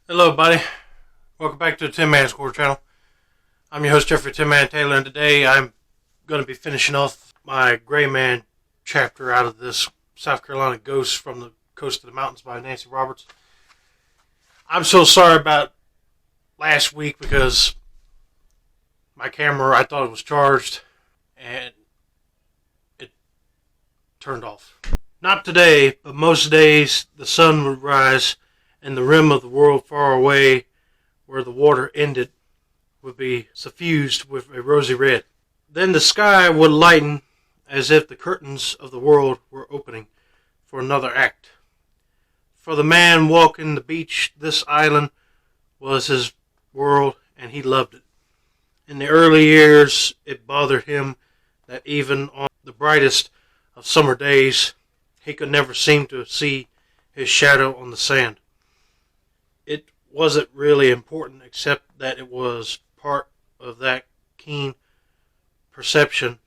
Hello, buddy. Welcome back to the Tin Man Score channel. I'm your host, Jeffrey Tin Man Taylor, and today I'm going to be finishing off my Gray Man chapter out of this South Carolina Ghost from the Coast of the Mountains by Nancy Roberts. I'm so sorry about last week because my camera, I thought it was charged, and it turned off. Not today, but most days the sun would rise and the rim of the world far away where the water ended would be suffused with a rosy red. Then the sky would lighten as if the curtains of the world were opening for another act. For the man walking the beach, this island was his world and he loved it. In the early years, it bothered him that even on the brightest of summer days, he could never seem to see his shadow on the sand. It wasn't really important except that it was part of that keen perception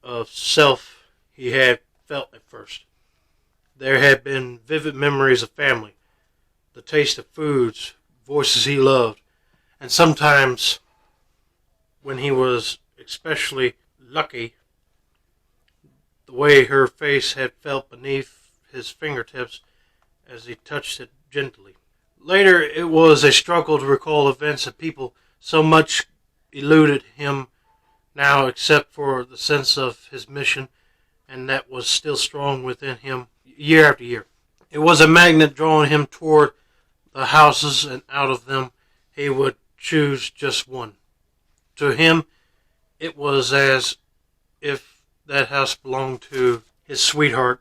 of self he had felt at first. There had been vivid memories of family, the taste of foods, voices he loved, and sometimes, when he was especially lucky, the way her face had felt beneath his fingertips as he touched it gently. Later, it was a struggle to recall events and people. So much eluded him now except for the sense of his mission, and that was still strong within him year after year. It was a magnet drawing him toward the houses, and out of them he would choose just one. To him, it was as if that house belonged to his sweetheart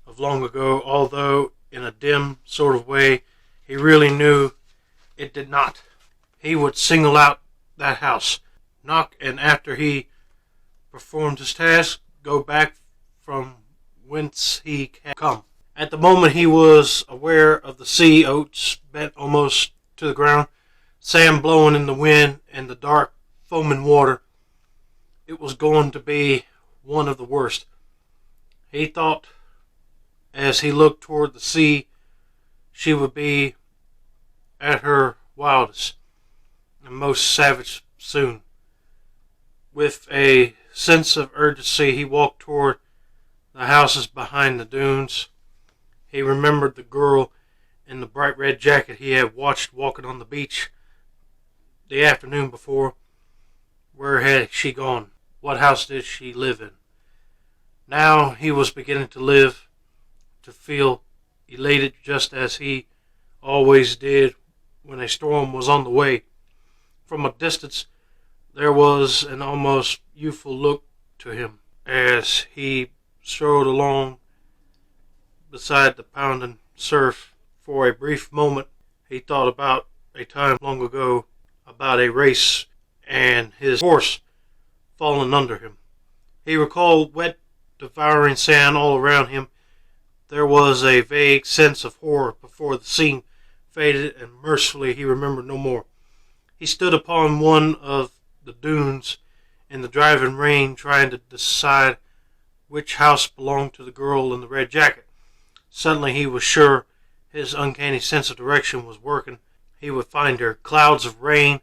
of long ago, although in a dim sort of way he really knew it did not. He would single out that house, knock, and after he performed his task, go back from whence he had come. At the moment he was aware of the sea oats bent almost to the ground, sand blowing in the wind, and the dark foaming water. It was going to be one of the worst. He thought as he looked toward the sea, she would be at her wildest and most savage soon. With a sense of urgency, he walked toward the houses behind the dunes. He remembered the girl in the bright red jacket he had watched walking on the beach the afternoon before. Where had she gone? What house did she live in? Now he was beginning to live, to feel elated just as he always did when a storm was on the way. From a distance, there was an almost youthful look to him as he strode along beside the pounding surf. For a brief moment, he thought about a time long ago, about a race and his horse falling under him. He recalled wet, devouring sand all around him. There was a vague sense of horror before the scene faded, and mercifully he remembered no more. He stood upon one of the dunes in the driving rain, trying to decide which house belonged to the girl in the red jacket. Suddenly he was sure his uncanny sense of direction was working. He would find her. Clouds of rain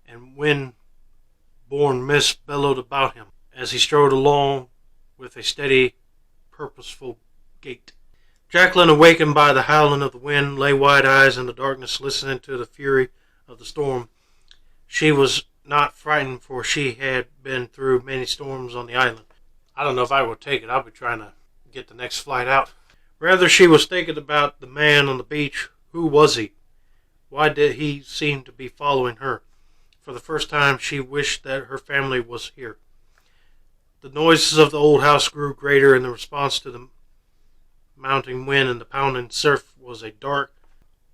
and wind-borne mist bellowed about him as he strode along with a steady, purposeful gait. Jacqueline, awakened by the howling of the wind, lay wide-eyed in the darkness, listening to the fury of the storm. She was not frightened, for she had been through many storms on the island. I don't know if I would take it. I'll be trying to get the next flight out. Rather, she was thinking about the man on the beach. Who was he? Why did he seem to be following her? For the first time, she wished that her family was here. The noises of the old house grew greater in the response to the mounting wind, and the pounding surf was a dark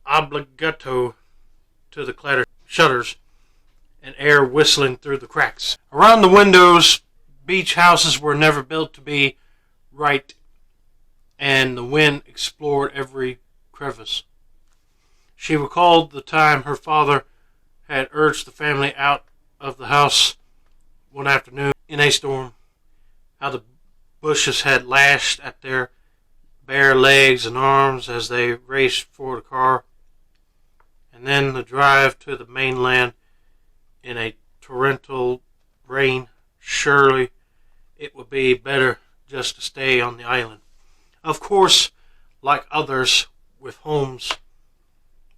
obbligato to the clattered shutters and air whistling through the cracks. Around the windows, beach houses were never built to be right, and the wind explored every crevice. She recalled the time her father had urged the family out of the house one afternoon in a storm, how the bushes had lashed at their bare legs and arms as they raced for the car, and and then the drive to the mainland in a torrential rain. Surely it would be better just to stay on the island. Of course, like others with homes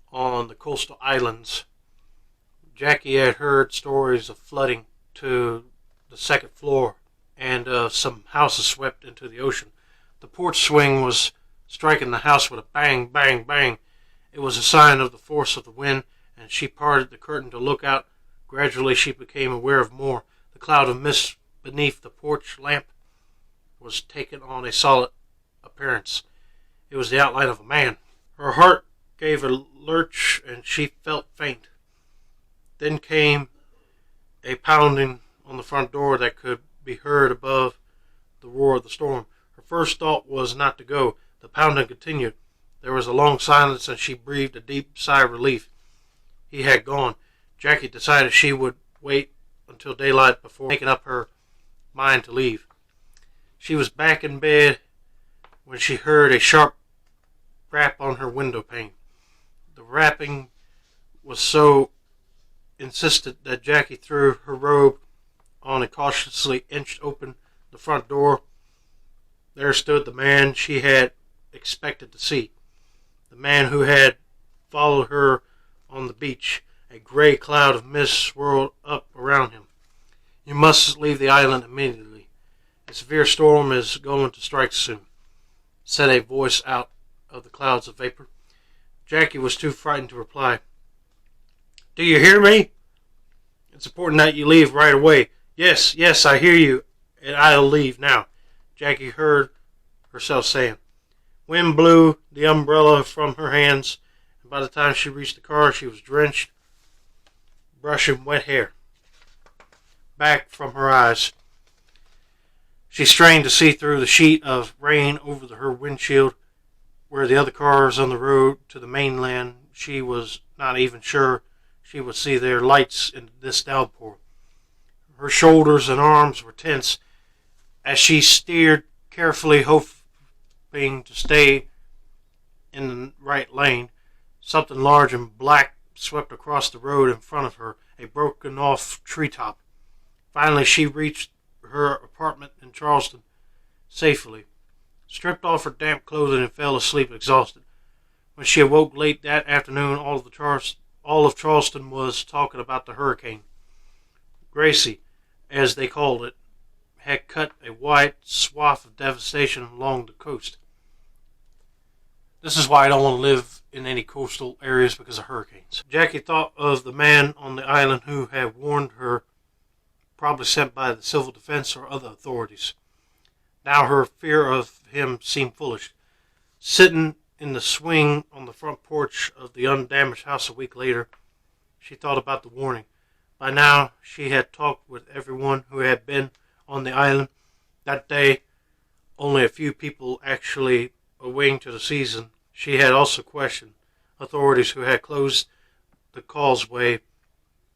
on the coastal islands, Jackie had heard stories of flooding to the second floor and some houses swept into the ocean. The porch swing was striking the house with a bang, bang, bang. It was a sign of the force of the wind, and she parted the curtain to look out. Gradually she became aware of more. The cloud of mist beneath the porch lamp was taking on a solid appearance. It was the outline of a man. Her heart gave a lurch, and she felt faint. Then came a pounding on the front door that could be heard above the roar of the storm. Her first thought was not to go. The pounding continued. There was a long silence, and she breathed a deep sigh of relief. He had gone. Jackie decided she would wait until daylight before making up her mind to leave. She was back in bed when she heard a sharp rap on her window pane. The rapping was so insistent that Jackie threw her robe on and cautiously inched open the front door. There stood the man she had expected to see. The man who had followed her on the beach. A gray cloud of mist swirled up around him. "You must leave the island immediately. A severe storm is going to strike soon," said a voice out of the clouds of vapor. Jackie was too frightened to reply. "Do you hear me? It's important that you leave right away." Yes, I hear you, and I'll leave now," Jackie heard herself saying. Wind blew the umbrella from her hands, and by the time she reached the car, she was drenched, brushing wet hair back from her eyes. She strained to see through the sheet of rain over her windshield, where the other cars on the road to the mainland. She was not even sure she would see their lights in this downpour. Her shoulders and arms were tense as she steered carefully, hoping to stay in the right lane. Something large and black swept across the road in front of her, a broken-off treetop. Finally, she reached her apartment in Charleston safely, stripped off her damp clothing, and fell asleep exhausted. When she awoke late that afternoon, all of Charleston was talking about the hurricane. Gracie, as they called it, had cut a wide swath of devastation along the coast. This is why I don't want to live in any coastal areas, because of hurricanes. Jackie thought of the man on the island who had warned her, probably sent by the civil defense or other authorities. Now her fear of him seemed foolish. Sitting in the swing on the front porch of the undamaged house a week later, she thought about the warning. By now, she had talked with everyone who had been on the island. That day, only a few people actually awaiting to the season. She had also questioned authorities who had closed the causeway.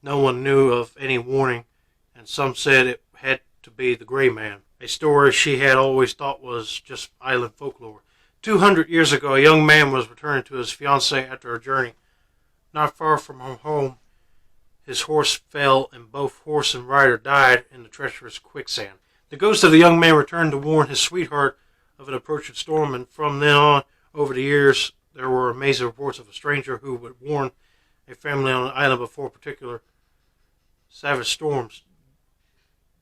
No one knew of any warning, and some said it had to be the Gray Man, a story she had always thought was just island folklore. 200 years ago, a young man was returning to his fiancée after a journey. Not far from home, his horse fell, and both horse and rider died in the treacherous quicksand. The ghost of the young man returned to warn his sweetheart of an approaching storm, and from then on, over the years, there were amazing reports of a stranger who would warn a family on an island before particular savage storms.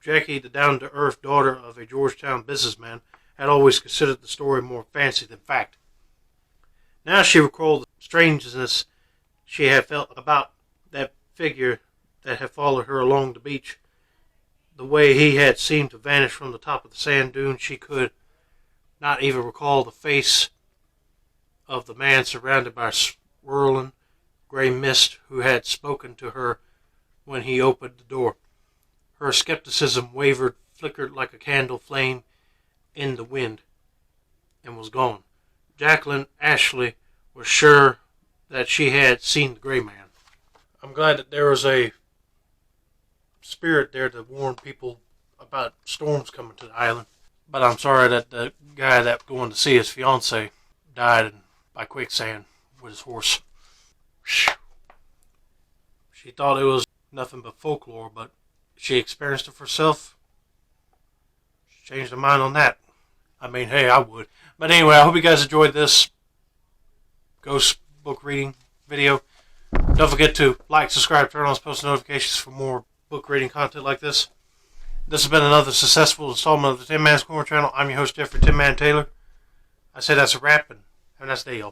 Jackie, the down-to-earth daughter of a Georgetown businessman, had always considered the story more fancy than fact. Now she recalled the strangeness she had felt about that figure that had followed her along the beach. The way he had seemed to vanish from the top of the sand dune. She could not even recall the face of the man surrounded by swirling gray mist who had spoken to her when he opened the door. Her skepticism wavered, flickered like a candle flame in the wind, and was gone. Jacqueline Ashley was sure that she had seen the Gray Man. I'm glad that there was a spirit there to warn people about storms coming to the island. But I'm sorry that the guy that going to see his fiancée died by quicksand with his horse. She thought it was nothing but folklore, but she experienced it for herself. She changed her mind on that. I mean, hey, I would. But anyway, I hope you guys enjoyed this ghost book reading video. Don't forget to like, subscribe, turn on post notifications for more book reading content like this. This has been another successful installment of the Tin Man's Corner channel. I'm your host, Jeffrey Tin Man Taylor. I say that's a wrap, and have a nice day, y'all.